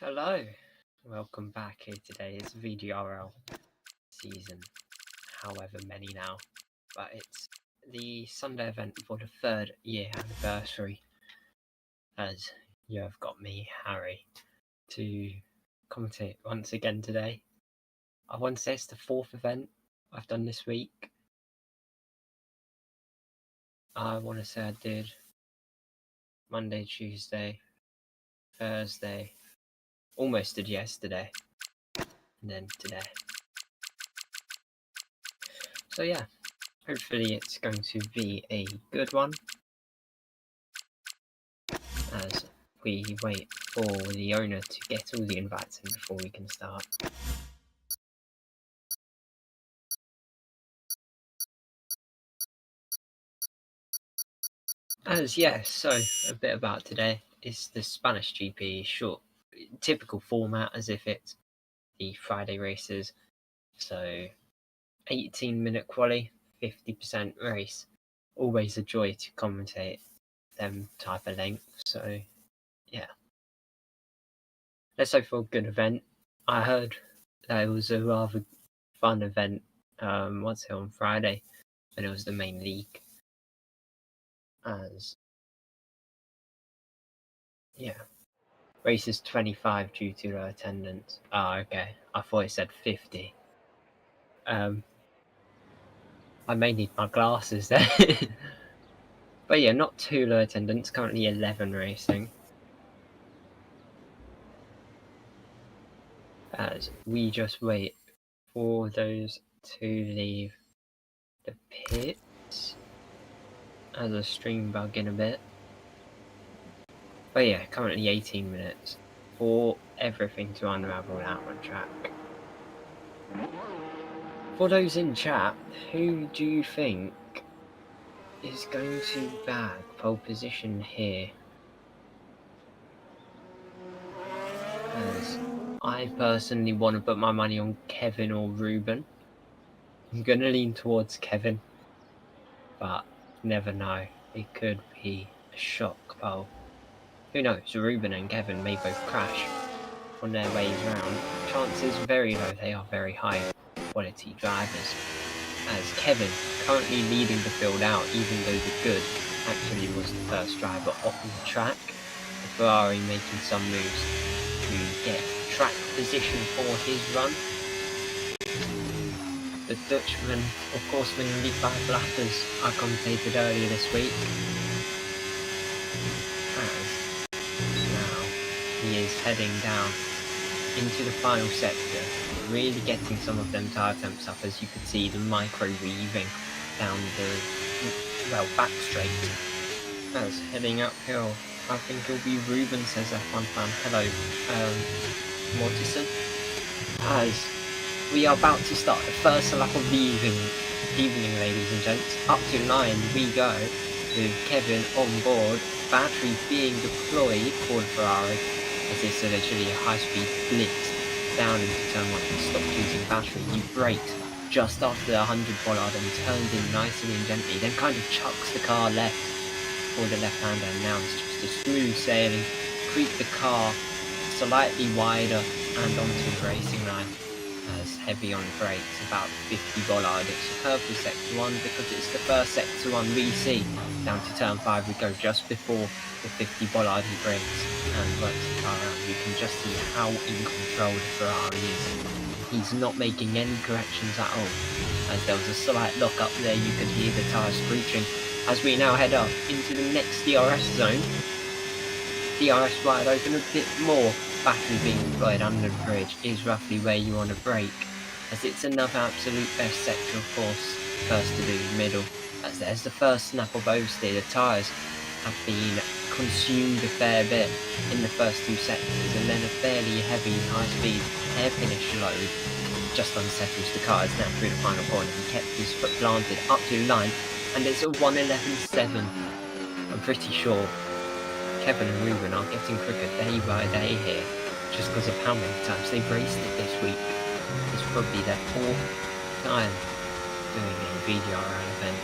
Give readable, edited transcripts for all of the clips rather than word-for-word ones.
Hello, welcome back here today. It's VDRL season, however many now, but it's the Sunday event for the 3rd year anniversary, as you have got me, Harry, to commentate once again today. I want to say it's the 4th event I've done this week. I want to say I did Monday, Tuesday, Thursday, almost did yesterday, and then today. So yeah, hopefully it's going to be a good one as we wait for the owner to get all the invites in before we can start. So a bit about today is the Spanish GP, short, typical format as if it's the Friday races. So 18-minute quali, 50% race. Always a joy to commentate them type of length. So yeah, let's hope for a good event. I heard that it was a rather fun event. On Friday, when it was the main league. Race is 25 due to low attendance. Oh, okay. I thought it said 50. I may need my glasses there. But yeah, not too low attendance. Currently 11 racing. As we just wait for those to leave the pits. As a stream bug in a bit. But yeah, currently 18 minutes for everything to unravel out on track. For those in chat, who do you think is going to bag pole position here? As I personally want to put my money on Kevin or Ruben. I'm going to lean towards Kevin, but never know. It could be a shock pole. Who knows? Ruben and Kevin may both crash on their ways round. Chances very low, they are very high quality drivers. As Kevin currently leading the field out, even though the good actually was the first driver off the track. The Ferrari making some moves to get track position for his run. The Dutchman, of course, winning the 5 lappers I commentated earlier this week. As now he is heading down into the final sector, really getting some of them tyre temps up, as you could see the micro weaving down the back straight. As heading uphill, I think it'll be Ruben, says F1 fan. Hello, Mortison. As we are about to start the first lap of the evening, ladies and gents. Up to 9 we go, with Kevin on board, battery being deployed for the Ferrari, as it's literally a high-speed blitz down into turn 1. You stopped using battery, you braked just after the 100 bollard and turned in nicely and gently, then kind of chucks the car left for the left-hander, and now it's just a smooth sailing, creep the car slightly wider and onto the racing line. As heavy on brakes, about 50 bollard. It's a purple sector 1 because it's the first sector 1 we see. Down to turn 5 we go just before the 50 bollard he brakes and works the car around. You can just see how in control the Ferrari is. He's not making any corrections at all. As there was a slight lock up there, you could hear the tyres screeching. As we now head up into the next DRS zone. DRS wide open a bit more. Battery being deployed under the bridge is roughly where you want to brake, as it's another absolute best sector, of course. First to do middle, as there's the first snap of oversteer. The tyres have been consumed a fair bit in the first 2 sectors, and then a fairly heavy high-speed hairpinish load just unsettles the car. As now through the final corner, he kept his foot planted up to the line, and it's a 1:11.7. I'm pretty sure Kevin and Ruben are getting quicker day by day here, just because of how many times they've raced it this week. It's probably their 4th time doing a VDRL event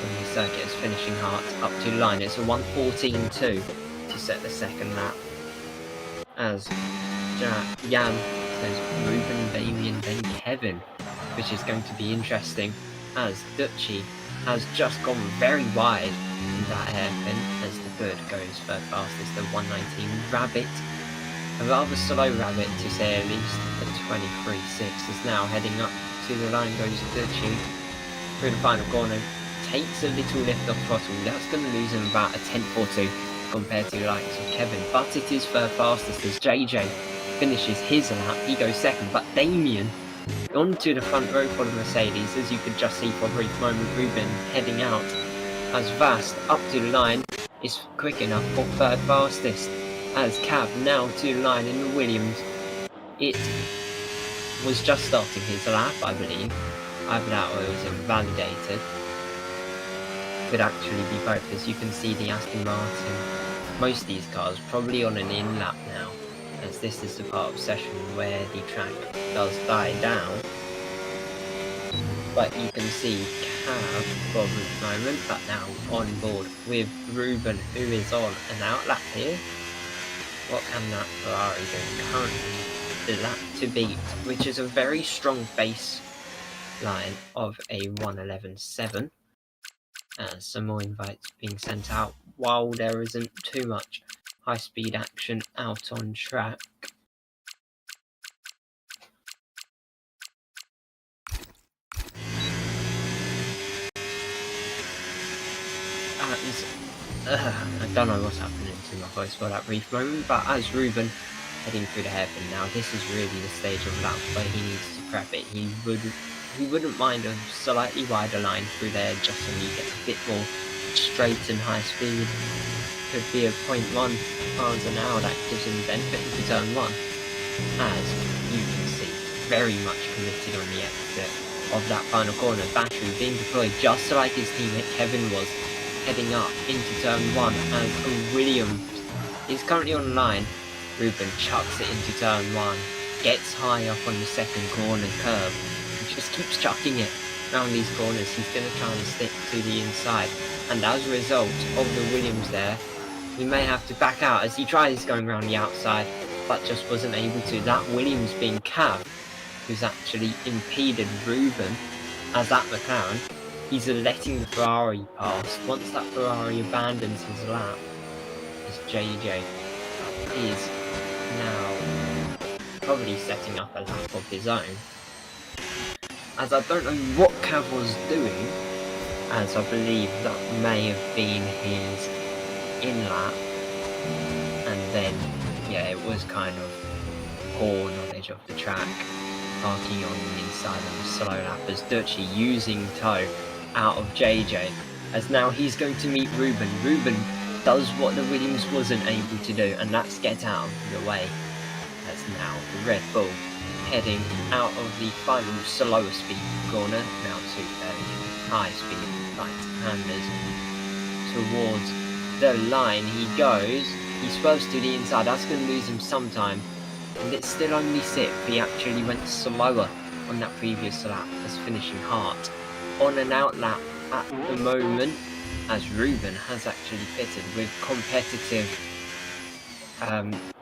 when the circuit is finishing hard up to the line. It's a 1:14.2 to set the second lap. As Jan says Ruben, Damien, then Kevin, which is going to be interesting as Dutchy has just gone very wide in that hairpin as the bird goes third fastest, the 119 Rabbit. A rather slow Rabbit to say at least. The 23.6 is now heading up to the line, goes Dutchy through the final corner, takes a little lift off throttle. That's going to lose him about a tenth or two compared to the likes of Kevin, but it is third fastest as JJ finishes his lap. He goes second, but Damien onto the front row for the Mercedes, as you could just see for a brief moment. Ruben heading out as Vast up to the line is quick enough for third fastest, as Cav now to the line in the Williams. It was just starting his lap, I believe. Either that or it was invalidated. Could actually be both, as you can see the Aston Martin, most of these cars probably on an in lap now, as this is the part of session where the track does die down. But you can see Cav for a moment, but now on board with Ruben, who is on an out lap here. What can that Ferrari do? Currently the lap to beat, which is a very strong base line of a 1:11.7. Some more invites being sent out while there isn't too much high-speed action out on track. I don't know what's happening to my voice for that brief moment, but as Ruben heading through the hairpin now, this is really the stage of lap where he needs to prep it. He wouldn't mind a slightly wider line through there just so he gets a bit more straight and high speed. Could be a 0.1 miles an hour that gives him benefit into turn 1. As you can see, very much committed on the exit of that final corner. Battery being deployed just like his teammate Kevin was, heading up into turn 1 as Williams is currently on the line. Ruben chucks it into turn 1, gets high up on the second corner curve, and just keeps chucking it around these corners. He's going to try and stick to the inside, and as a result of the Williams there, he may have to back out as he tries going around the outside, but just wasn't able to. That Williams being Cav, who's actually impeded Ruben, as that McLaren, he's letting the Ferrari pass. Once that Ferrari abandons his lap, as JJ is now probably setting up a lap of his own, as I don't know what Cav was doing, as I believe that may have been his in lap, and then yeah, it was kind of poor knowledge of the track, parking on the inside of a slow lap as Dutchy using tow out of JJ, as now he's going to meet Ruben. Ruben does what the Williams wasn't able to do, and that's get out of the way, as now the Red Bull heading out of the final slower speed corner now to a high speed right-handers towards the line. He goes, he swerves to the inside. That's going to lose him some time, and it's still only 6th. He actually went slower on that previous lap as finishing Hart on an out lap at the moment, as Ruben has actually pitted with competitive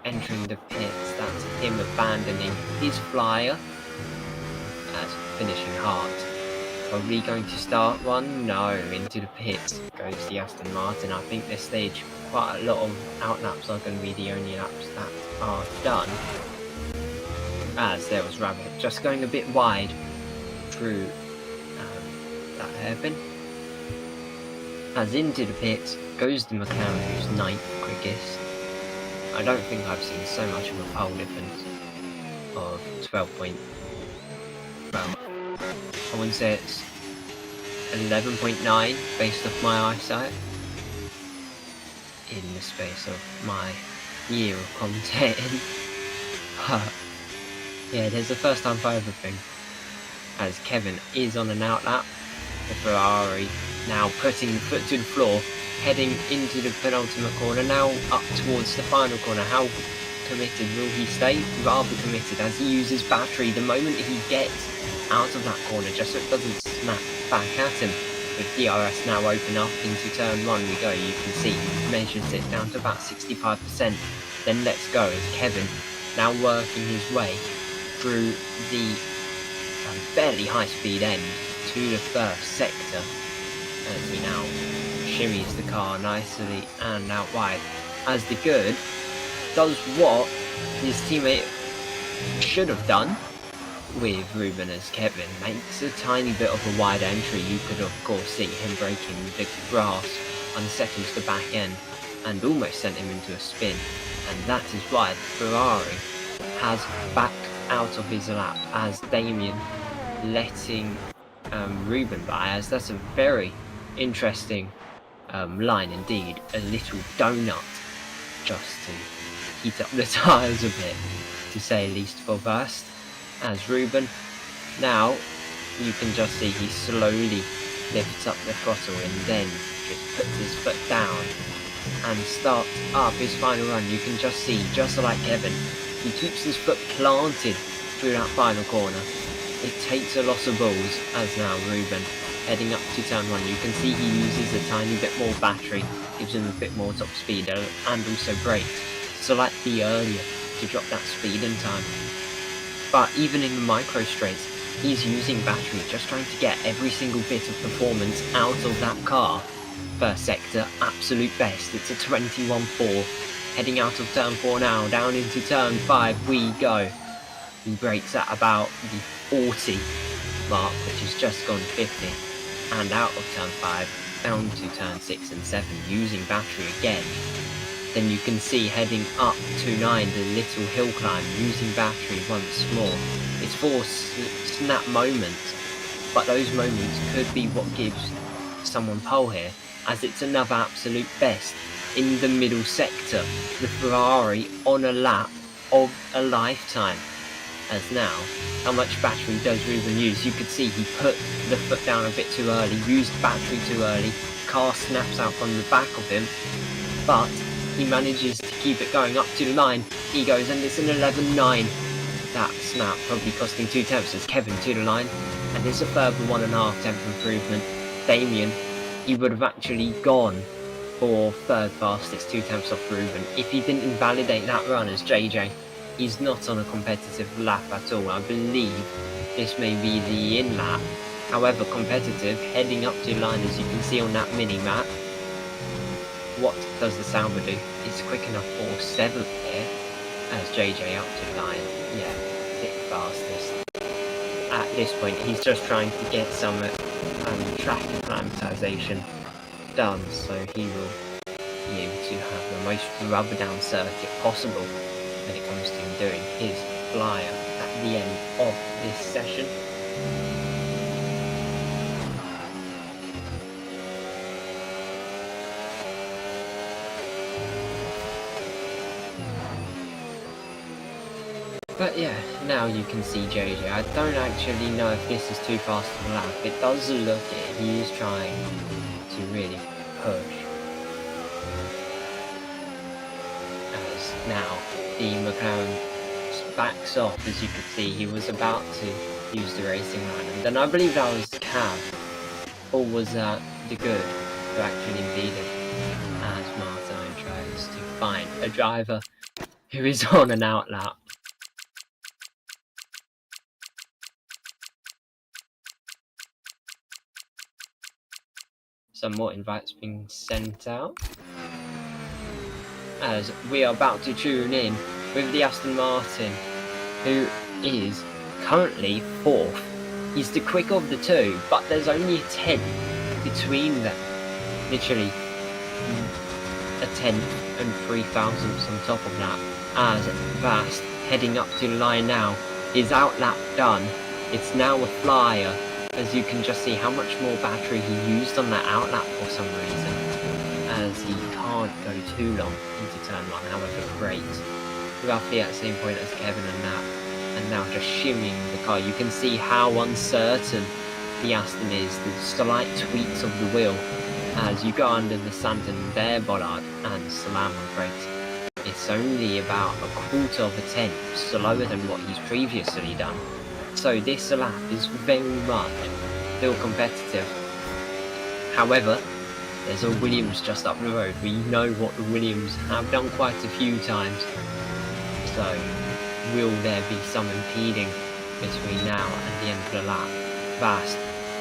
entering the pits. That's him abandoning his flyer as finishing Hart. Probably going to start one? No, into the pits goes the Aston Martin. I think this stage quite a lot of out laps are going to be the only laps that are done, as there was Rabbit just going a bit wide through that hairpin. As into the pits goes the McLaren, who's 9th quickest. I don't think I've seen so much of a pole difference of 12 well, I wouldn't say it's 11.9 based off my eyesight in the space of my year of commentating. But yeah, there's a first time for everything, as Kevin is on an out lap. The Ferrari now putting the foot to the floor, heading into the penultimate corner, now up towards the final corner. How committed will he stay? Rather committed, as he uses battery the moment he gets out of that corner, just so it doesn't snap back at him. With DRS now open up into turn 1 we go. You can see he measures it down to about 65%. Then let's go as Kevin now working his way through the fairly high-speed end to the first sector, as he now shimmies the car nicely and out wide, as the good does what his teammate should have done with Ruben, as Kevin makes a tiny bit of a wide entry. You could of course see him breaking the grass on the seconds to back end and almost sent him into a spin, and that is why Ferrari has backed out of his lap, as Damien letting Ruben by, as that's a very interesting line indeed, a little donut just to heat up the tyres a bit, to say least, for first, as Ruben now, you can just see he slowly lifts up the throttle and then just puts his foot down and starts up his final run. You can just see, just like Kevin, he keeps his foot planted through that final corner. It takes a lot of balls, as now Ruben heading up to turn 1. You can see he uses a tiny bit more battery, gives him a bit more top speed and also brakes slightly earlier to drop that speed and time. But even in the micro straights, he's using battery, just trying to get every single bit of performance out of that car. First sector, absolute best. It's a 21.4. Heading out of turn 4 now, down into turn 5 we go. He brakes at about the 40 mark, which has just gone 50. And out of turn 5, down to turn 6 and 7, using battery again. Then you can see heading up to 9, the little hill climb, using battery once more. It's 4 snap moments, but those moments could be what gives someone pole here, as it's another absolute best in the middle sector. The Ferrari on a lap of a lifetime. As now, how much battery does Ruben use? You could see he put the foot down a bit too early, used battery too early, car snaps out from the back of him, but he manages to keep it going up to the line. He goes, and it's an 11.9. That snap probably costing 2 tenths as Kevin to the line, and it's a further 1.5 tenth improvement. Damien, he would have actually gone for third fastest, 2 tenths off Ruben, if he didn't invalidate that run, as JJ. He's not on a competitive lap at all. I believe this may be the in lap. However, competitive, heading up to the line, as you can see on that mini map. What does the Sauber do? It's quick enough for 7th here, as JJ up to the line. Yeah, 6th fastest. At this point, he's just trying to get some track acclimatization done, so he will be able to have the most rubber down circuit possible when it comes to him doing his flyer at the end of this session. But yeah, now you can see JJ. I don't actually know if this is too fast of a lap. It does look it. He is trying to really push. As now the McLaren backs off, as you can see, he was about to use the racing line. And then I believe that was Cav, or was that the good who actually impeded, as Martin tries to find a driver who is on an out lap. Some more invites being sent out, as we are about to tune in with the Aston Martin, who is currently 4th. He's the quicker of the two, but there's only a 10 between them. Literally a 10th and 3 thousandths on top of that. As Vast heading up to the line now, his out lap done. It's now a flyer, as you can just see how much more battery he used on that out lap for some reason, as he can't go too long into turn 1. However, great, roughly at the same point as Kevin and now just shimmying the car. You can see how uncertain the Aston is, the slight tweaks of the wheel as you go under the Santander bollard and slam on brakes. It's only about a quarter of a tenth slower than what he's previously done. So this lap is very much still competitive. However, there's a Williams just up the road. We know what the Williams have done quite a few times. So will there be some impeding between now and the end of the lap? Vast,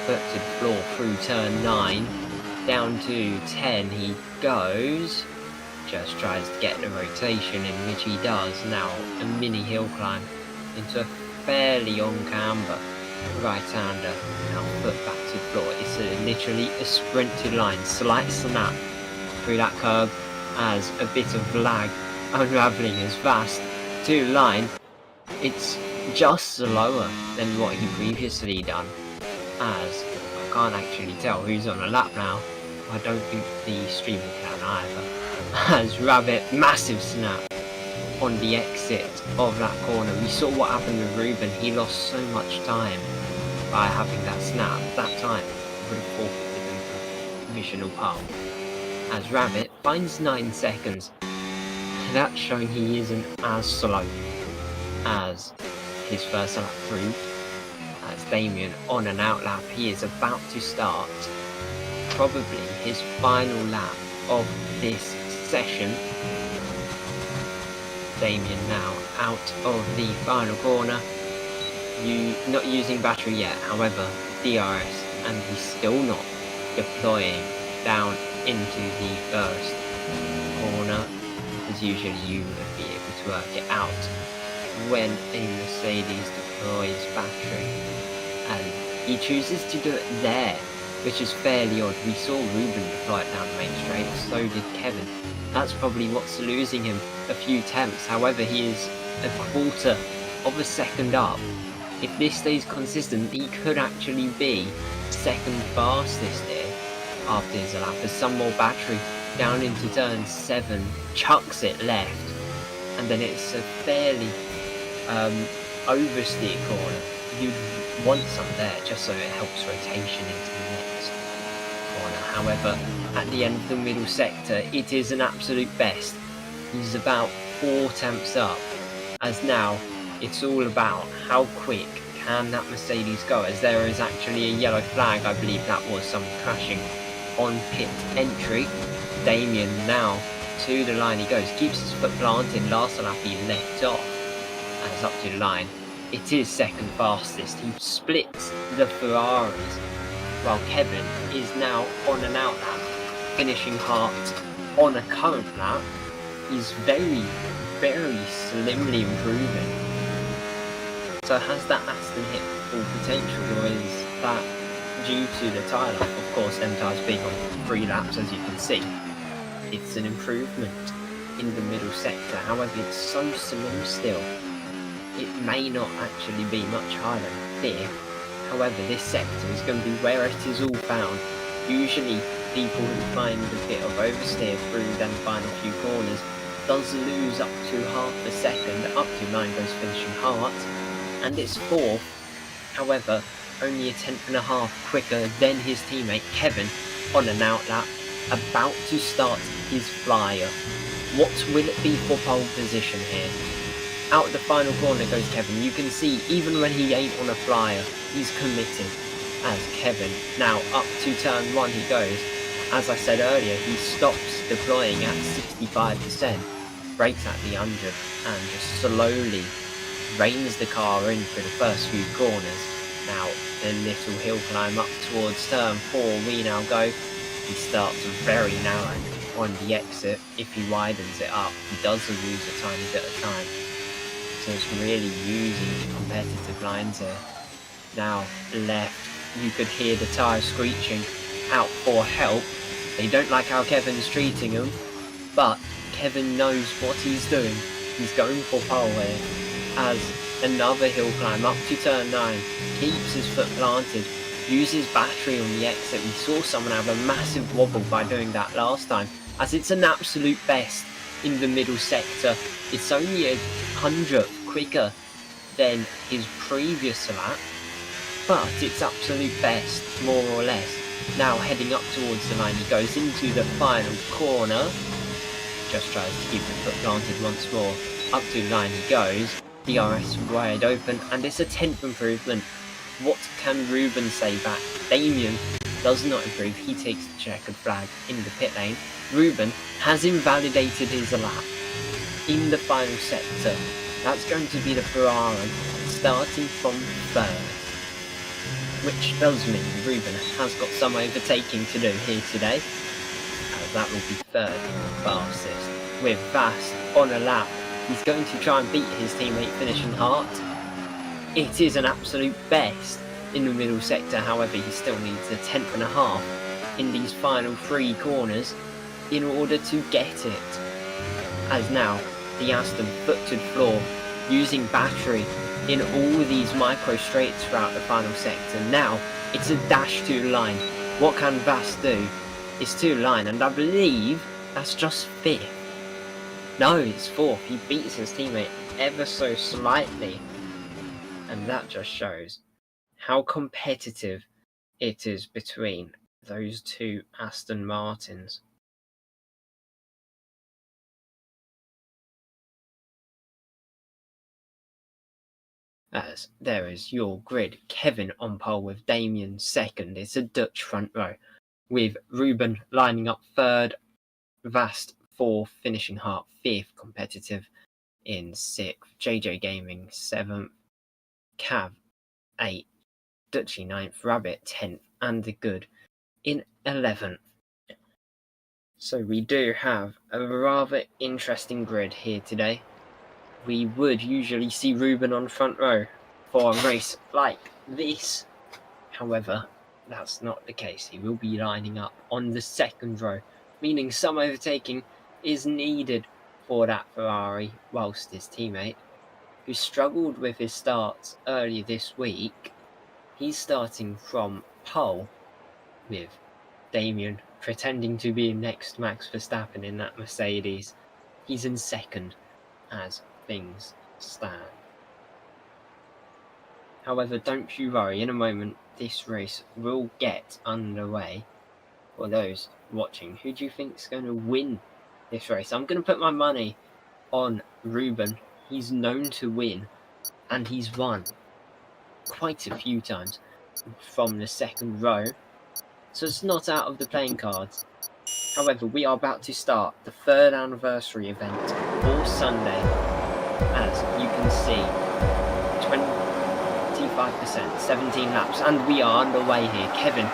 foot to the floor through turn 9, down to 10 he goes, just tries to get the rotation in, which he does. Now a mini hill climb into a fairly on camber right-hander, now foot back to the floor. It's literally a sprinted line, slight snap through that curb as a bit of lag unravelling as Vast to line. It's just slower than what he previously done, as I can't actually tell who's on a lap now. I don't think the streamer can either. As Rabbit, massive snap on the exit of that corner. We saw what happened with Ruben. He lost so much time by having that snap. That time would have forfeited him the provisional pole. As Rabbit finds 9 seconds. That's showing he isn't as slow as his first lap proved. As Damien on an out lap, he is about to start probably his final lap of this session. Damien now out of the final corner, not using battery yet, however DRS, and he's still not deploying down into the first corner, as usually you would be able to work it out when a Mercedes deploys battery, and he chooses to do it there, which is fairly odd. We saw Ruben deploy it down the main straight, so did Kevin. That's probably what's losing him a few tenths. However, he is a quarter of a second up. If this stays consistent, he could actually be second fastest here after his lap, as some more battery down into turn 7, chucks it left, and then it's a fairly oversteer corner. You'd want some there just so it helps rotation into the next corner. However, at the end of the middle sector, it is an absolute best. He's about 4 tenths up, as now it's all about how quick can that Mercedes go, as there is actually a yellow flag. I believe that was someone crashing on pit entry. Damien now to the line he goes, keeps his foot planted. Last lap he left off, and it's up to the line. It is second fastest. He splits the Ferraris, while Kevin is now on an out lap, finishing Hart on a current lap. He's very, very slimly improving. So has that Aston hit full potential, or is that due to the tyre life? Of course, them tyres being on 3 laps, as you can see. It's an improvement in the middle sector. However, it's so slim still. It may not actually be much higher than here. However, this sector is going to be where it is all found. Usually, people who find a bit of oversteer through them final few corners does lose up to half a second. Up to 9 goes finishing Hart, and it's 4th. However, only a 10.5 quicker than his teammate Kevin on an out lap, about to start his flyer. What will it be for pole position here? Out the final corner goes Kevin. You can see, even when he ain't on a flyer, he's committed. As Kevin now up to turn 1 he goes. As I said earlier, he stops deploying at 65%, brakes at the 100, and just slowly reins the car in for the first few corners. Now the little hill climb up towards turn 4 we now go. He starts very narrow on the exit. If he widens it up, he does lose a tiny bit of time. So it's really using competitive lines here. Now left, you could hear the tyres screeching out for help. They don't like how Kevin's treating them, but Kevin knows what he's doing. He's going for pole here, as another hill climb up to turn 9, keeps his foot planted, uses battery on the exit. We saw someone have a massive wobble by doing that last time, as it's an absolute best in the middle sector. It's only a 100th quicker than his previous lap, but it's absolute best, more or less. Now heading up towards the line, he goes into the final corner, just tries to keep the foot planted once more. Up to the line he goes, DRS wide open, and it's a 10th improvement. What can Ruben say back? Damien does not improve. He takes the checkered flag in the pit lane. Ruben has invalidated his lap in the final sector. That's going to be the Ferrari starting from third, which does mean Ruben has got some overtaking to do here today, as that will be third fastest. With Vast on a lap, he's going to try and beat his teammate finishing Hart. It is an absolute best in the middle sector, however he still needs a 10.5 in these final 3 corners in order to get it. As now, the Aston foot-to floor using battery in all these micro straights throughout the final sector. Now, it's a dash to line. What can Vast do? It's to line, and I believe that's just 5th. No, it's 4th. He beats his teammate ever so slightly. And that just shows how competitive it is between those 2 Aston Martins. As there is your grid, Kevin on pole with Damien second. It's a Dutch front row, with Ruben lining up third, Vast 4th, finishing Hart 5th, competitive in 6th, JJ Gaming 7th, Cav 8th, Dutchy 9th, Rabbit 10th, and the Good in 11th. So we do have a rather interesting grid here today. We would usually see Ruben on front row for a race like this. However, that's not the case. He will be lining up on the second row, meaning some overtaking is needed for that Ferrari, whilst his teammate, who struggled with his starts earlier this week, he's starting from pole with Damien pretending to be next Max Verstappen in that Mercedes. He's in second as things stand. However, don't you worry, in a moment this race will get underway. For those watching, who do you think is going to win this race? I'm going to put my money on Ruben. He's known to win, and he's won quite a few times from the second row, so it's not out of the playing cards. However, we are about to start the 3rd anniversary event for Sunday. As you can see, 25%, 17 laps, and we are underway here. Kevin,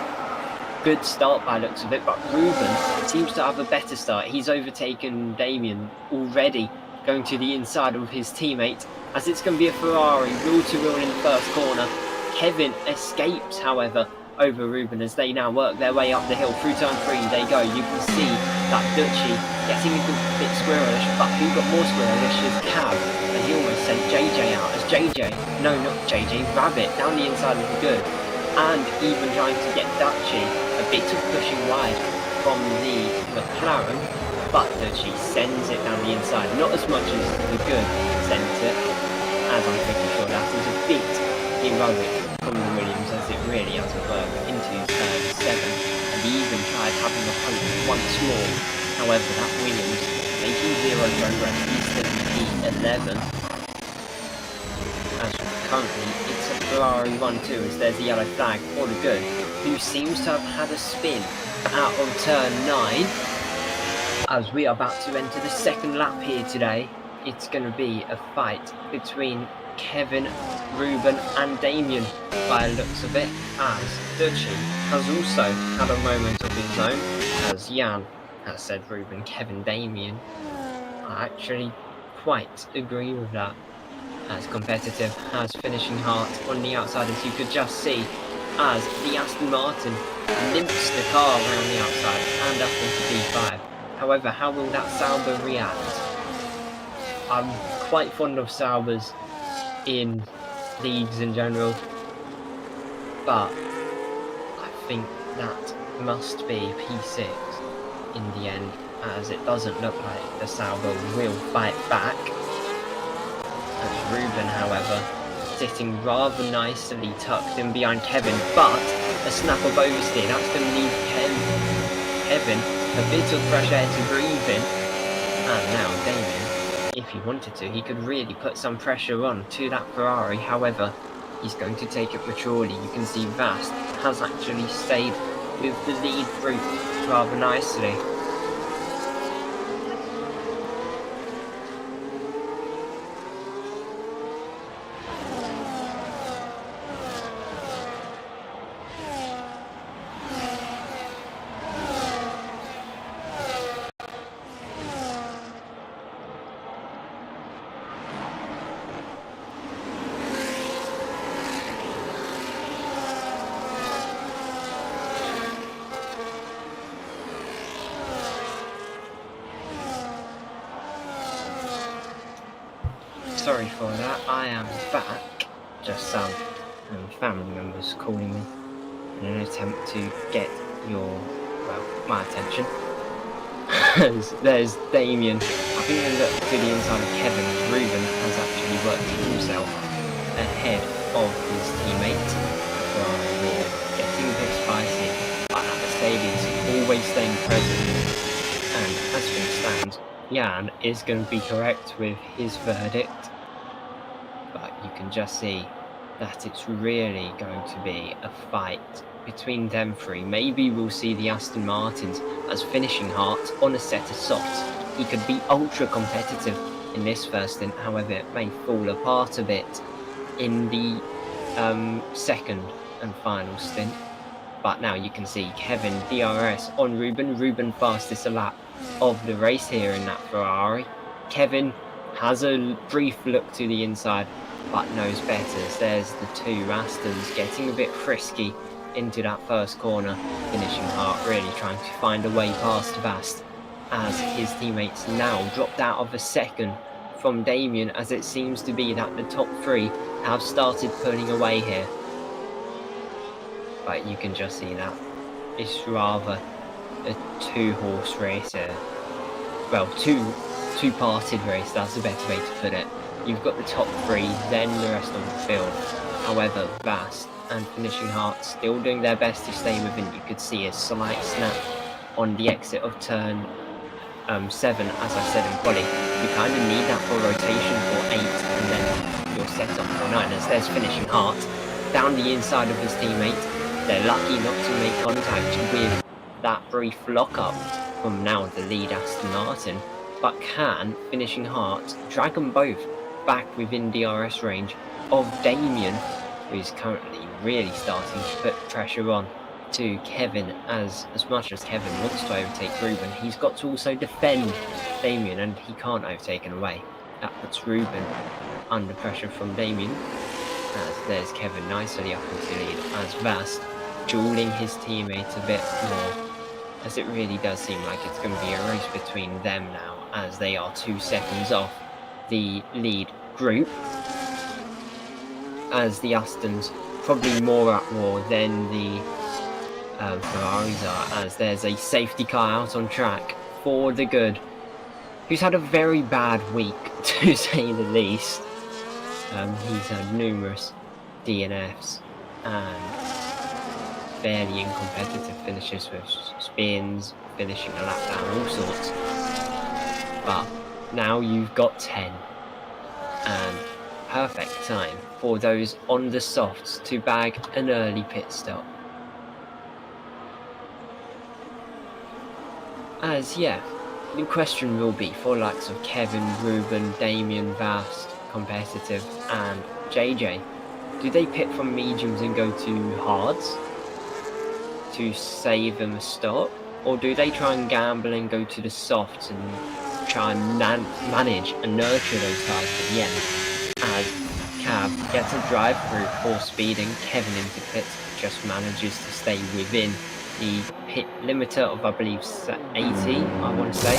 good start by looks of it, but Ruben seems to have a better start. He's overtaken Damien already, going to the inside of his teammate, as it's going to be a Ferrari wheel-to-wheel in the first corner. Kevin escapes, however, over Ruben as they now work their way up the hill through turn 3. They go. You can see that Dutchy getting a good bit squirrelish, but who got more squirrelish is Cav, and he almost sent JJ out as Rabbit down the inside of the Good, and even trying to get Dutchy a bit of pushing wide from the McLaren, but Dutchy sends it down the inside, not as much as the Good sent it, as I'm pretty sure that is a bit heroic from the Williams, as it really hasn't worked into turn 7, and he even tried having a hope once more. However, that Williams making 0 progress, he's still P11. As currently, it's a Ferrari 1-2 as there's a yellow flag for the Good, who seems to have had a spin out of turn 9. As we are about to enter the 2nd lap here today, it's going to be a fight between Kevin, Ruben and Damien by the looks of it, as Dutchy has also had a moment of his own, as Jan has said Ruben, Kevin, Damien. I actually quite agree with that, as competitive has finishing Hart on the outside, as you could just see, as the Aston Martin limps the car around the outside and up into P5. However, how will that Sauber react? I'm quite fond of Saubers in leagues in general, but I think that must be P6 in the end, as it doesn't look like the Sauber will fight back. As Ruben, however, sitting rather nicely tucked in behind Kevin, but a snap of oversteer, that's going to leave Kevin a bit of fresh air to breathe in, and now Damien, if he wanted to, he could really put some pressure on to that Ferrari. However, he's going to take it maturely. You can see Vast has actually stayed with the lead through rather nicely. sorry for that. I am back. Just some family members calling me in an attempt to get my attention. There's Damien. Having a look to the inside of Kevin, Ruben has actually worked himself ahead of his teammate. Getting a bit spicy, but at the stadiums, always staying present. And as things stand, Jan is going to be correct with his verdict. But you can just see that it's really going to be a fight between them three. Maybe we'll see the Aston Martins as finishing hearts on a set of softs. He could be ultra competitive in this first stint, however it may fall apart a bit in the second and final stint. But now you can see Kevin DRS on Ruben fastest a lap of the race here in that Ferrari. Kevin has a brief look to the inside, but knows better. There's the two Astons getting a bit frisky into that first corner. Finishing Hart really trying to find a way past Vast, as his teammates now dropped out of a second from Damien, as it seems to be that the top three have started pulling away here. But you can just see that it's rather a two-horse race here. Well, two-parted race, that's a better way to put it. You've got the top three, then the rest of the field. However, Vast and Finishing Heart still doing their best to stay within. You could see a slight snap on the exit of turn 7, as I said in quali. You kind of need that for rotation for 8, and then you're set up for 9. As there's Finishing Heart down the inside of his teammate. They're lucky not to make contact with that brief lock-up from now the lead Aston Martin, but can Finishing Heart drag them both back within DRS range of Damien, who is currently really starting to put pressure on to Kevin. As much as Kevin wants to overtake Ruben, he's got to also defend Damien, and he can't overtake him away. That puts Ruben under pressure from Damien, as there's Kevin nicely up into lead, as Vast dueling his teammate a bit more, as it really does seem like it's going to be a race between them now, as they are 2 seconds off the lead group, as the Astons probably more at war than the Ferraris are, as there's a safety car out on track for the good, who's had a very bad week to say the least. He's had numerous DNFs and fairly uncompetitive finishes with spins, finishing a lap down, all sorts. But now you've got 10, and perfect time for those on the softs to bag an early pit stop. As the question will be for likes of Kevin, Ruben, Damien, Vast, competitive, and JJ. Do they pit from mediums and go to hards to save them a stop, or do they try and gamble and go to the softs and try and manage and nurture those guys to the end? As Cav gets a drive through for speeding, Kevin into pit just manages to stay within the pit limiter of, I believe, 80, I want to say.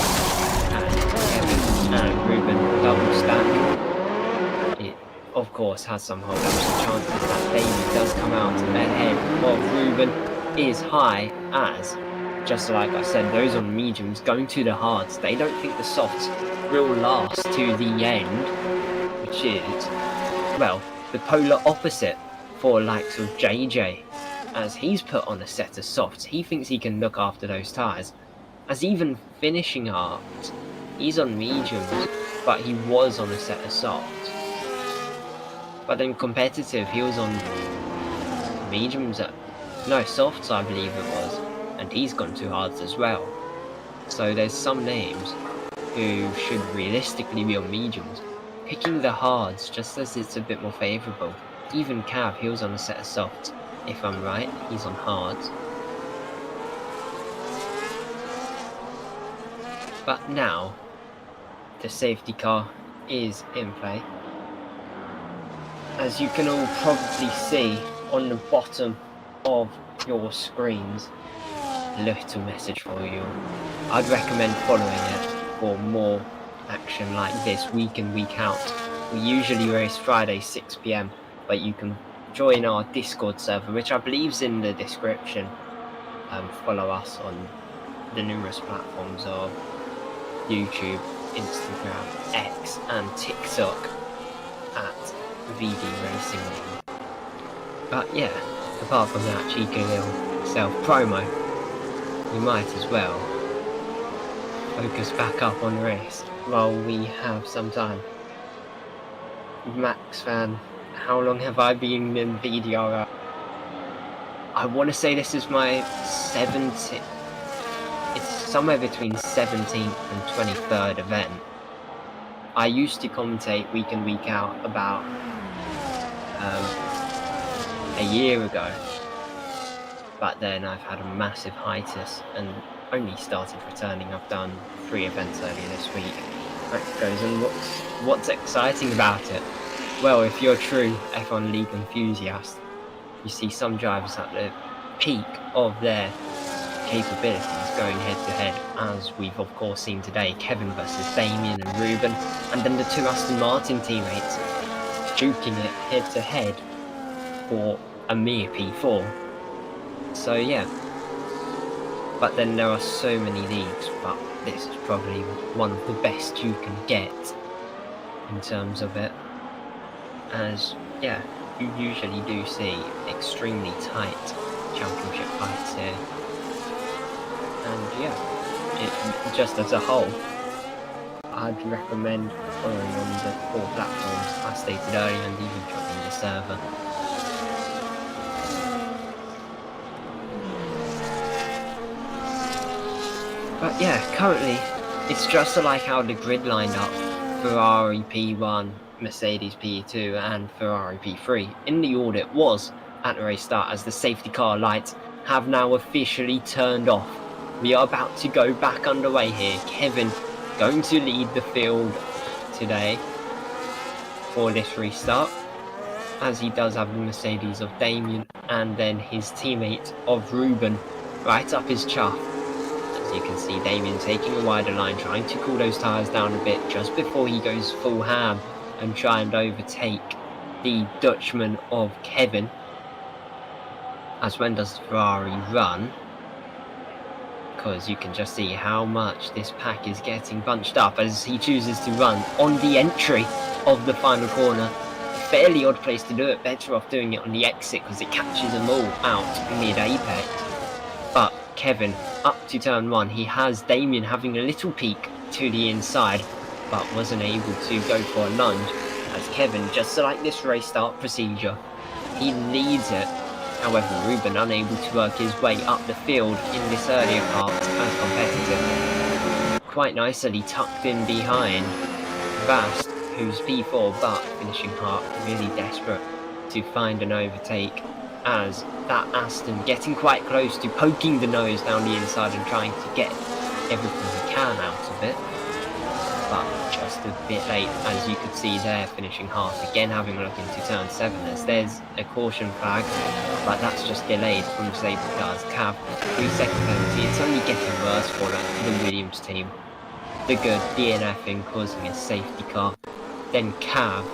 And Kevin and Ruben double stack. It, of course, has some hold-ups and chances that David does come out ahead of Ruben is high, as, just like I said, those on mediums going to the hards, they don't think the softs will last to the end, which is, well, the polar opposite for likes of JJ, as he's put on a set of softs. He thinks he can look after those tyres, as even Finishing Heart, he's on mediums, but he was on a set of softs. But then competitive, he was on mediums softs, I believe it was, and he's gone to hards as well. So there's some names who should realistically be on mediums, picking the hards just as it's a bit more favourable. Even Cav, he was on a set of softs. If I'm right, he's on hards. But now, the safety car is in play. As you can all probably see on the bottom of your screens, a little message for you. I'd recommend following it for more action like this week in, week out We usually race Friday 6 PM, but you can join our Discord server, which I believe is in the description. Follow us on the numerous platforms of YouTube, Instagram, X, and TikTok at VD Racing League. But yeah, apart from that cheeky little self-promo, we might as well focus back up on the race while we have some time. Max fan, how long have I been in VDRL? I want to say this is my 17th, it's somewhere between 17th and 23rd event. I used to commentate week in, week out about a year ago, but then I've had a massive hiatus and only started returning. I've done 3 events earlier this week. That goes, and what's exciting about it? Well, if you're a true F1 League enthusiast, you see some drivers at the peak of their capabilities going head-to-head, as we've of course seen today, Kevin versus Damien and Ruben, and then the 2 Aston Martin teammates duking it head-to-head for a mere P4. So yeah, but then there are so many leagues, but this is probably one of the best you can get in terms of it, as yeah, you usually do see extremely tight championship fights here. And yeah, just as a whole, I'd recommend following on the 4 platforms I stated earlier and even joining the server. But yeah, currently, it's just like how the grid lined up: Ferrari P1, Mercedes P2 and Ferrari P3 in the order it was at the race start, as the safety car lights have now officially turned off. We are about to go back underway here. Kevin going to lead the field today for this restart, as he does have the Mercedes of Damien and then his teammate of Ruben right up his chuff. As you can see, Damien taking a wider line, trying to cool those tyres down a bit just before he goes full ham and try and overtake the Dutchman of Kevin. As when does Ferrari run? Because you can just see how much this pack is getting bunched up as he chooses to run on the entry of the final corner. A fairly odd place to do it, better off doing it on the exit because it catches them all out mid-apex. But Kevin up to turn 1, he has Damien having a little peek to the inside, but wasn't able to go for a lunge, as Kevin, just like this race start procedure, he leads it. However, Ruben unable to work his way up the field in this earlier part as competitive. Quite nicely tucked in behind Vast, who's P4, but finishing hard, really desperate to find an overtake, as that Aston getting quite close to poking the nose down the inside and trying to get everything he can out of it, but just a bit late, as you could see there, finishing hard. Again, having a look into turn 7, as there's a caution flag, but that's just delayed from the safety cars. Cav, 3-second penalty. It's only getting worse for the Williams team. The good DNFing, causing a safety car. Then Cav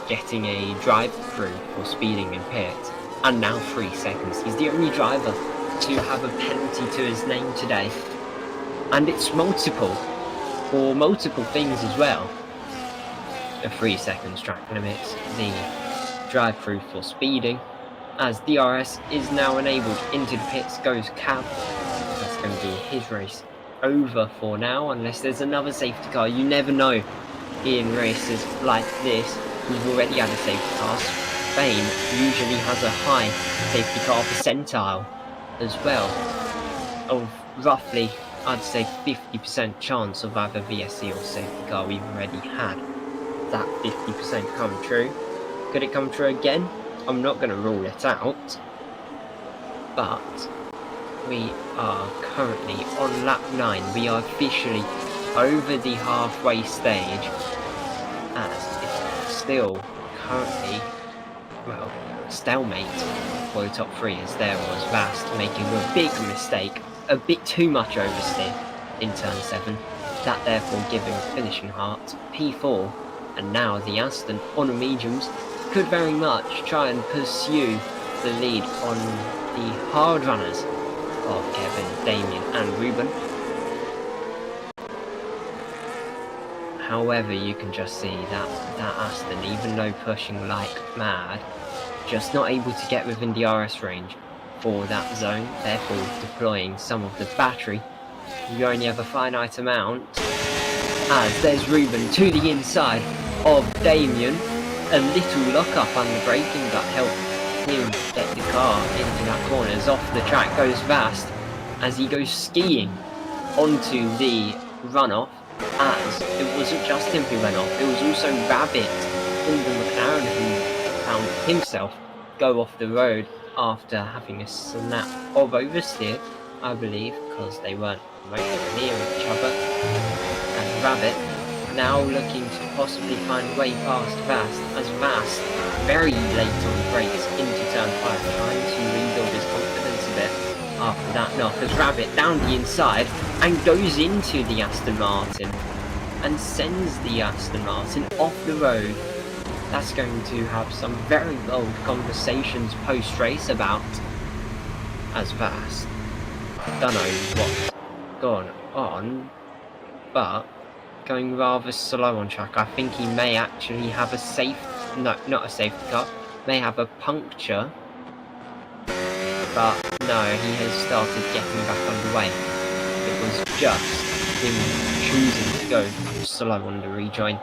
getting a drive-through for speeding in pit, and now 3 seconds. He's the only driver to have a penalty to his name today, and it's multiple, for multiple things as well. The 3 seconds track limits, the drive-through for speeding, as DRS is now enabled. Into the pits goes Cav. That's going to be his race over for now, unless there's another safety car. You never know in races like this. We've already had a safety car. Spain usually has a high safety car percentile as well, of roughly, I'd say, 50% chance of either VSC or safety car. We've already had that 50% come true. Could it come true again? I'm not going to rule it out, but we are currently on lap 9. We are officially over the halfway stage, as it's still currently, well, stalemate for the top 3, as there was Vast making a big mistake, a bit too much oversteer in turn 7, that therefore giving finishing heart P4 And now the Aston on the mediums could very much try and pursue the lead on the hard runners of Kevin, Damien and Ruben. However, you can just see that Aston, even though pushing like mad, just not able to get within the RS range for that zone, therefore deploying some of the battery. You only have a finite amount, as there's Ruben to the inside of Damien. A little lock-up on the braking that helped him get the car into that corner. As off the track goes Vast, as he goes skiing onto the runoff, as it wasn't just him who went off, it was also Rabbit in the McLaren who found himself go off the road after having a snap of oversteer, I believe, because they weren't near each other. And Rabbit now looking to possibly find a way past Vast, as Vast very late on brakes into turn 5, trying to rebuild his confidence a bit after that knock, as Rabbit down the inside and goes into the Aston Martin and sends the Aston Martin off the road. That's going to have some very bold conversations post-race about, as Vast don't know what's gone on, but going rather slow on track. I think he may actually have a not a safety car, may have a puncture, but no, he has started getting back underway. It was just him choosing to go slow on the rejoin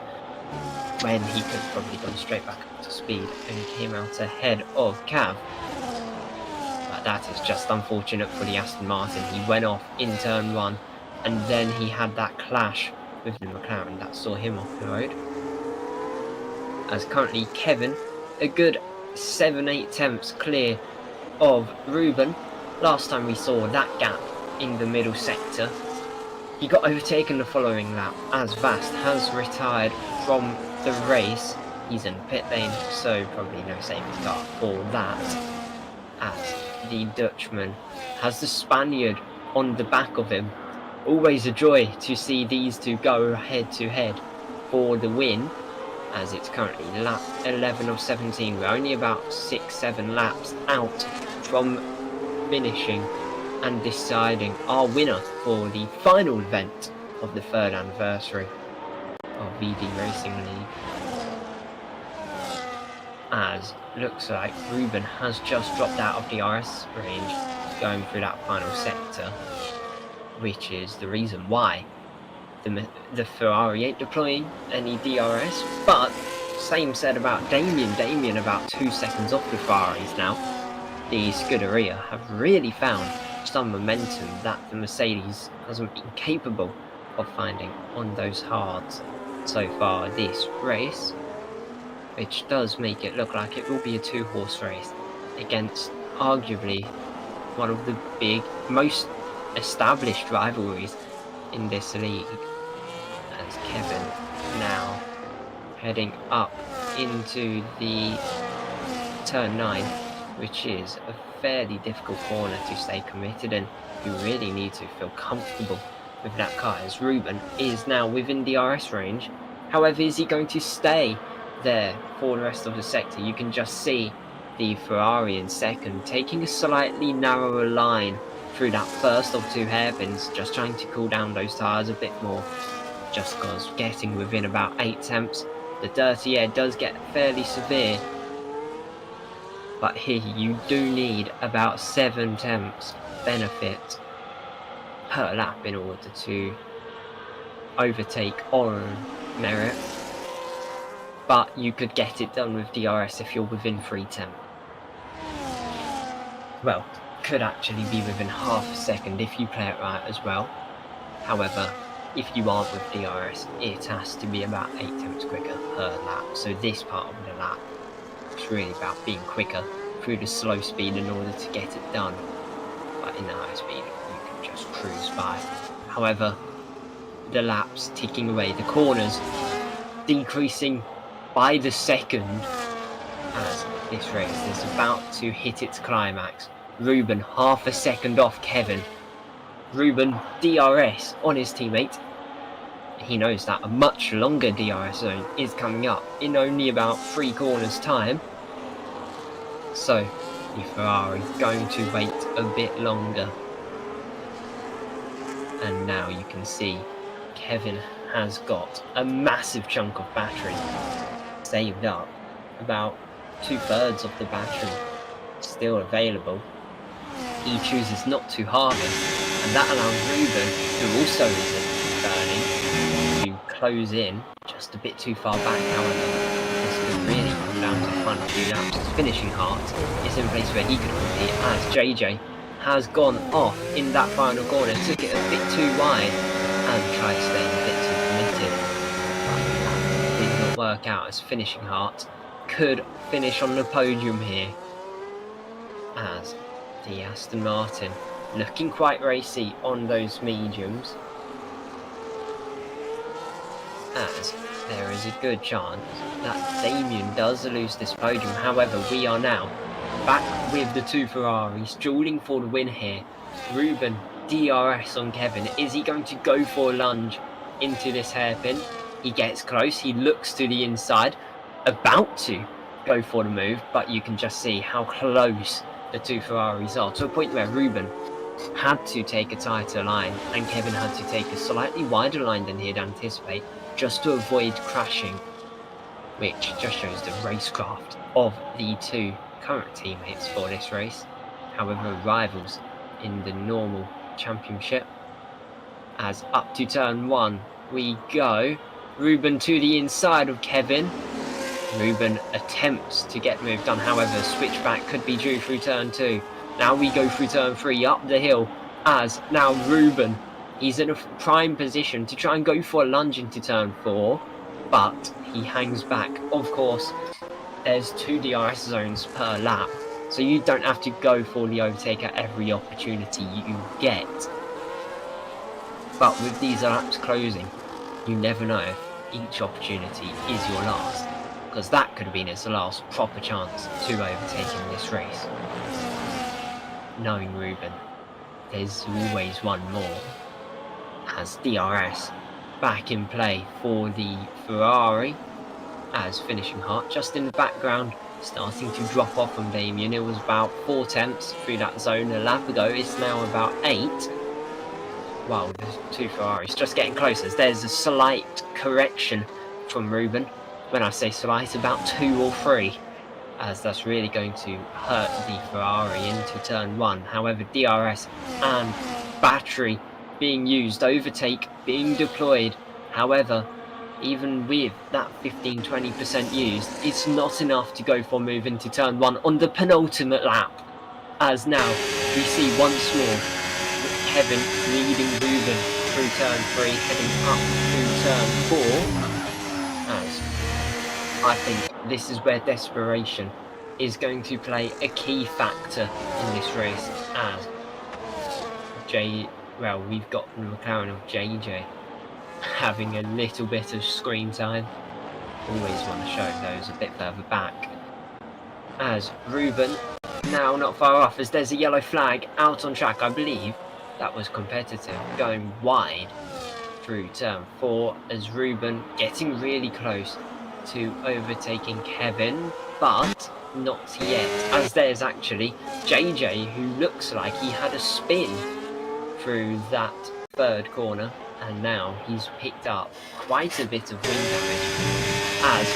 when he could have probably gone straight back up to speed and came out ahead of Cav. But that is just unfortunate for the Aston Martin. He went off in turn 1 and then he had that clash with the McLaren that saw him off the road. As currently Kevin, a good 7-8 tenths clear of Ruben. Last time we saw that gap in the middle sector, he got overtaken the following lap, as Vast has retired from the race. He's in pit lane, so probably no safety car for that, as the Dutchman has the Spaniard on the back of him. Always a joy to see these two go head to head for the win, as it's currently lap 11 of 17. We're only about 6-7 laps out from finishing and deciding our winner for the final event of the 3rd anniversary of VD Racing League. As looks like Ruben has just dropped out of the RS range going through that final sector, which is the reason why the Ferrari ain't deploying any DRS. But same said about Damien about 2 seconds off the Ferraris now. The Scuderia have really found some momentum that the Mercedes hasn't been capable of finding on those hards so far this race, which does make it look like it will be a 2-horse race against arguably one of the most established rivalries in this league, as Kevin now heading up into the turn 9, which is a fairly difficult corner to stay committed in. You really need to feel comfortable with that car, as Ruben is now within the RS range. However, is he going to stay there for the rest of the sector? You can just see the Ferrari in second, taking a slightly narrower line through that first of 2 hairpins, just trying to cool down those tyres a bit more, just because getting within about 8 tenths. The dirty air does get fairly severe, but here you do need about 7 tenths benefit per lap in order to overtake on merit. But you could get it done with DRS if you're within 3 tenths. Well, could actually be within half a second if you play it right as well. However, if you aren't with DRS, it has to be about 8 tenths quicker per lap. So this part of the lap is really about being quicker through the slow speed in order to get it done. But in the high speed, you can just cruise by. However, the laps ticking away, the corners decreasing by the second, as this race is about to hit its climax. Ruben half a second off Kevin. Ruben DRS on his teammate. he knows that a much longer DRS zone is coming up in only about 3 corners time. So the Ferrari is going to wait a bit longer. And now you can see Kevin has got a massive chunk of battery saved up. About 2/3 of the battery still available. He chooses not to harvest, and that allows Ruben, who also isn't burning, to close in just a bit too far back. However, this could really come down to the final few laps. His finishing heart is in a place where he could compete, as JJ has gone off in that final corner, took it a bit too wide and tried to stay a bit too committed. But that did not work out, as finishing heart could finish on the podium here, as the Aston Martin looking quite racy on those mediums, as there is a good chance that Damien does lose this podium. However, we are now back with the 2 Ferraris dueling for the win here. Ruben DRS on Kevin. Is he going to go for a lunge into this hairpin? He gets close, he looks to the inside, about to go for the move, but you can just see how close the 2 Ferraris are, to a point where Ruben had to take a tighter line and Kevin had to take a slightly wider line than he'd anticipate, just to avoid crashing, which just shows the racecraft of the 2 current teammates for this race. However, rivals in the normal championship. As up to turn 1 we go. Ruben to the inside of Kevin. Ruben attempts to get moved on, however, switchback could be due through turn 2. Now we go through turn 3 up the hill, as now Ruben, he's in a prime position to try and go for a lunge into turn 4, but he hangs back. Of course, there's 2 DRS zones per lap, so you don't have to go for the overtake at every opportunity you get. But with these laps closing, you never know if each opportunity is your last, because that could have been his last proper chance to overtake in this race. Knowing Ruben, there's always one more, as DRS back in play for the Ferrari, as finishing heart just in the background, starting to drop off from Damien. It was about 4 tenths through that zone a lap ago, it's now about 8. Wow, the 2 Ferraris just getting closer. There's a slight correction from Ruben. When I say slight, about 2 or 3, as that's really going to hurt the Ferrari into turn 1. However, DRS and battery being used, overtake being deployed. However, even with that 15-20% used, it's not enough to go for a move into turn 1 on the penultimate lap. As now we see once more Kevin leading Ruben through turn 3, heading up through turn 4. As I think this is where desperation is going to play a key factor in this race, as we've got the McLaren of JJ having a little bit of screen time. Always want to show those a bit further back. As Ruben now not far off, as there's a yellow flag out on track. I believe that was competitive, going wide through turn 4, as Ruben getting really close to overtaking Kevin, but not yet, as there's actually JJ, who looks like he had a spin through that 3rd corner, and now he's picked up quite a bit of wind damage. As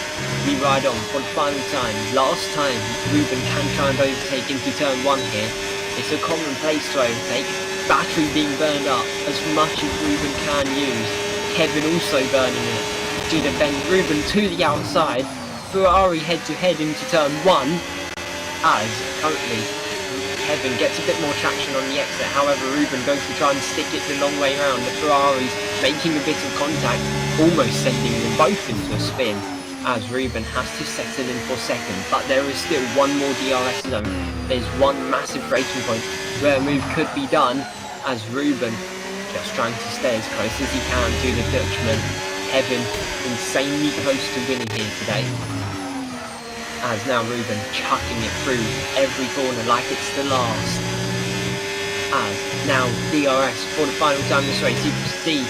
we ride on for the final time, last time Ruben can try and overtake into turn 1 here. It's a common place to overtake, battery being burned up as much as Ruben can use. Kevin also burning it to defend Ruben to the outside. Ferrari head to head into turn 1, as currently Kevin gets a bit more traction on the exit. However, Ruben going to try and stick it the long way around. The Ferraris making a bit of contact, almost sending them both into a spin, as Ruben has to settle in for 2nd, but there is still one more DRS zone. There's one massive braking point where a move could be done, as Ruben just trying to stay as close as he can to the Dutchman. Kevin insanely close to winning here today, as now Ruben chucking it through every corner like it's the last. As now DRS for the final time this race, you can see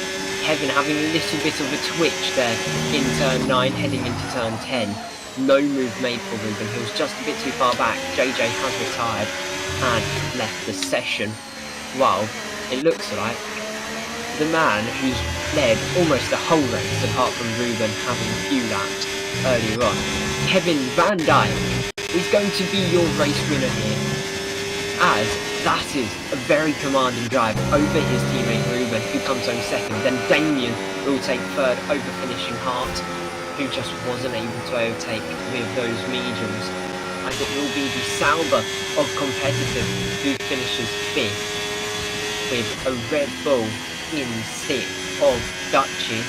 Kevin having a little bit of a twitch there in turn 9, heading into turn 10. No move made for Ruben. He was just a bit too far back. JJ has retired and left the session. Well, it looks like the man who's led almost the whole race, apart from Ruben having a few laps earlier on, Kevin Van Dijk, is going to be your race winner here, as that is a very commanding drive over his teammate Ruben, who comes home second. Then Damien will take third over finishing Hart, who just wasn't able to overtake with those mediums. And it will be the Sauber of competitive who finishes fifth, with a Red Bull in sixth of Dutchy,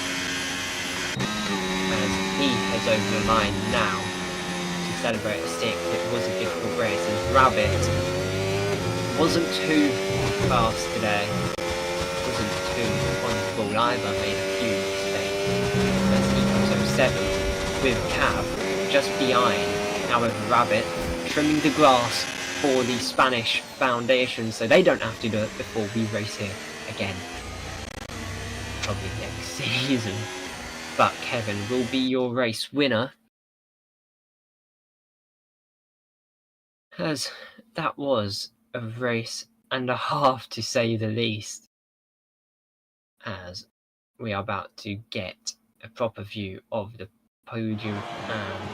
as he heads over the line now to celebrate a sixth. It was a difficult race, and Rabbit wasn't too fast today, wasn't too on the ball either, made a few mistakes, as he comes home seventh with Cav just behind. However, Rabbit trimming the grass for the Spanish foundation, so they don't have to do it before we race here again, probably next season. But Kevin will be your race winner, as that was a race and a half, to say the least, as we are about to get a proper view of the podium. And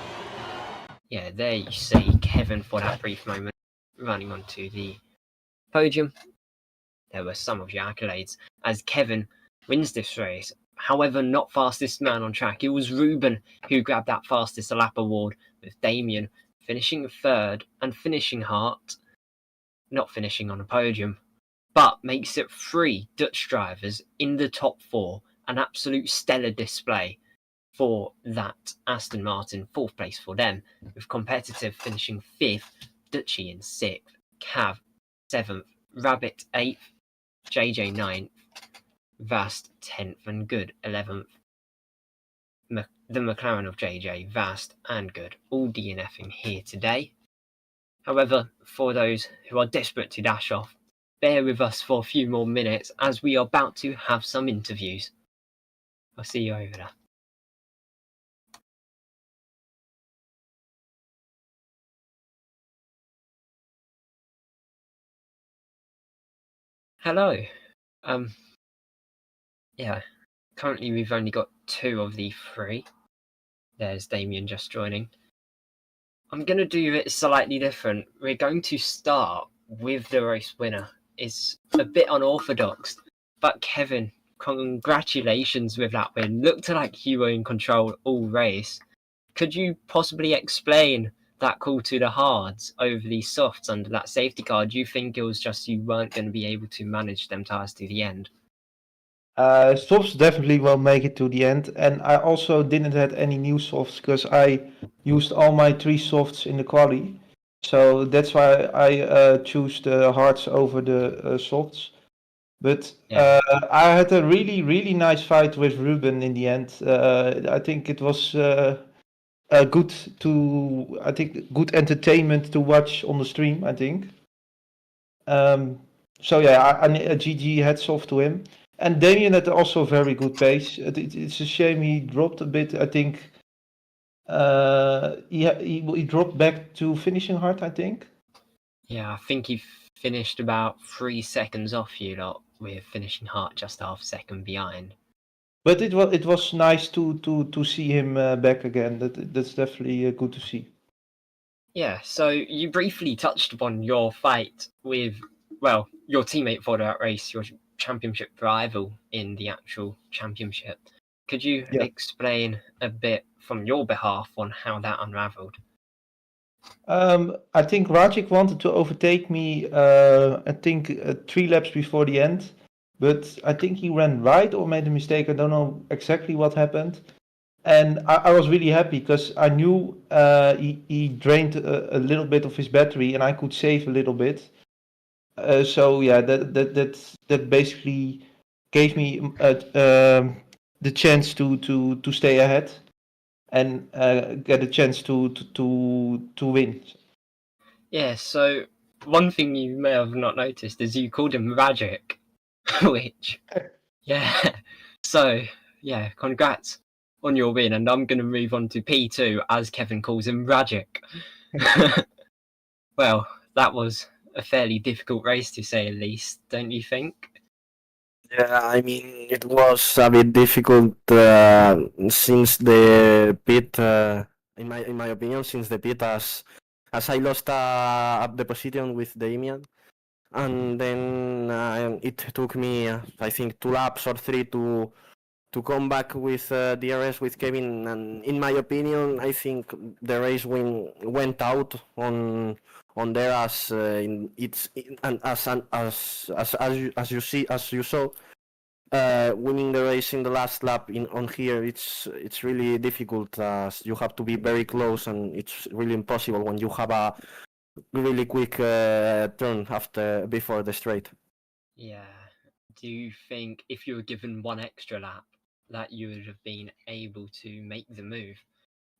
yeah, there you see Kevin for that brief moment running onto the podium. There were some of your accolades as Kevin wins this race. However, not fastest man on track. It was Ruben who grabbed that fastest lap award, with Damien finishing third and finishing Hart not finishing on a podium, but makes it 3 Dutch drivers in the top 4. An absolute stellar display for that Aston Martin, 4th place for them, with competitive finishing 5th, Dutchy in 6th, Cav 7th, Rabbit 8th, JJ 9th, Vast 10th, and Good 11th. The McLaren of JJ, Vast, and Good all DNFing here today. However, for those who are desperate to dash off, bear with us for a few more minutes, as we are about to have some interviews. I'll see you over there. Hello. Yeah, currently we've only got 2 of the 3. There's Damien just joining. I'm going to do it slightly different. We're going to start with the race winner. It's a bit unorthodox, but Kevin, congratulations with that win. Looked like you were in control all race. Could you possibly explain that call to the hards over the softs under that safety car? Do you think it was just you weren't going to be able to manage them tyres to the end? Softs definitely won't make it to the end, and I also didn't have any new softs because I used all my 3 softs in the quali, so that's why I choose the hards over the softs. But Yeah. I had a really nice fight with Ruben in the end. I think it was good entertainment to watch on the stream, I think. So yeah, a GG hats off to him. And Damien had also a very good pace. It's a shame he dropped a bit. I think he dropped back to finishing hard, I think. Yeah, I think he finished about 3 seconds off you lot, with finishing Hart just half a second behind. But it was nice to see him back again. That's definitely good to see. Yeah, so you briefly touched upon your fight with, well, your teammate for that race, your championship rival in the actual championship. Could you Yeah. explain a bit from your behalf on how that unraveled? I think Rajic wanted to overtake me, I think 3 laps before the end, but I think he ran right or made a mistake. I don't know exactly what happened. And I was really happy because I knew he drained a little bit of his battery and I could save a little bit. So yeah, that basically gave me the chance to stay ahead and get a chance to win. Yeah, so one thing you may have not noticed is you called him Rajic, which, yeah, So, yeah, congrats on your win. And I'm going to move on to P2, as Kevin calls him, Rajic. Well, that was a fairly difficult race, to say the least, don't you think? Yeah, I mean, it was a bit difficult since the pit, in my opinion, since the pit, as I lost the position with Damian, and then it took me, I think, 2 laps or 3 to come back with DRS with Kevin, and in my opinion, I think the race went out on there, as and as you saw, winning the race in the last lap on here, it's really difficult, as you have to be very close, and it's really impossible when you have a really quick turn before the straight. Yeah. Do you think if you were given one extra lap that you would have been able to make the move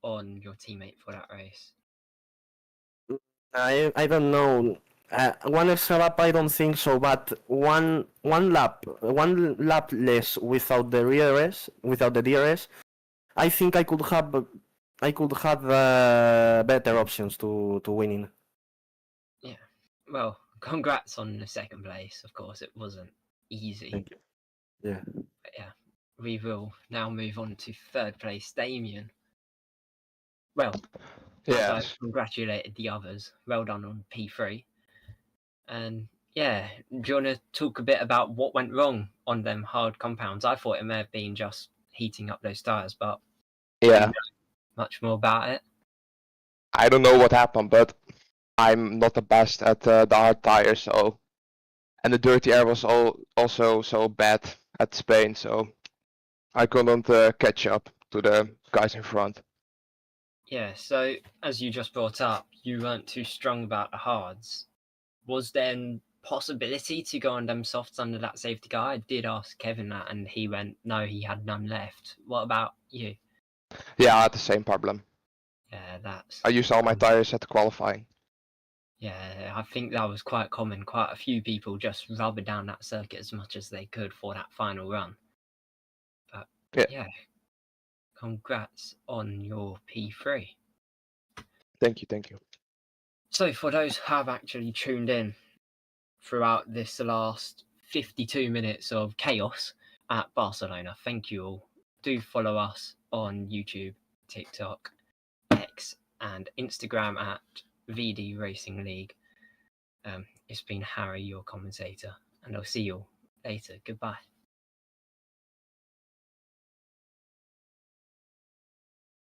on your teammate for that race? I don't know. One extra lap, I don't think so. But one lap less without the DRS, I think I could have better options to winning. Yeah. Well, congrats on the second place. Of course, it wasn't easy. Thank you. Yeah. But yeah, we will now move on to third place, Damien. Well, as I Yes. congratulated the others, well done on P3. And yeah, do you want to talk a bit about what went wrong on them hard compounds? I thought it may have been just heating up those tires, but Yeah. do you know much more about it? I don't know what happened, but I'm not the best at the hard tires, so, and the dirty air was also so bad at Spain, so I couldn't catch up to the guys in front. Yeah, so as you just brought up, you weren't too strong about the hards. Was there possibility to go on them softs under that safety car? I did ask Kevin that, and he went, no, he had none left. What about you? Yeah, I had the same problem. Yeah, that's... I used all my tires at the qualifying. Yeah, I think that was quite common. Quite a few people just rubber down that circuit as much as they could for that final run. But yeah, congrats on your P3. Thank you. So for those who have actually tuned in throughout this last 52 minutes of chaos at Barcelona, thank you all. Do follow us on YouTube, TikTok, X, and Instagram at VD Racing League. It's been Harry, your commentator, and I'll see you all later. Goodbye.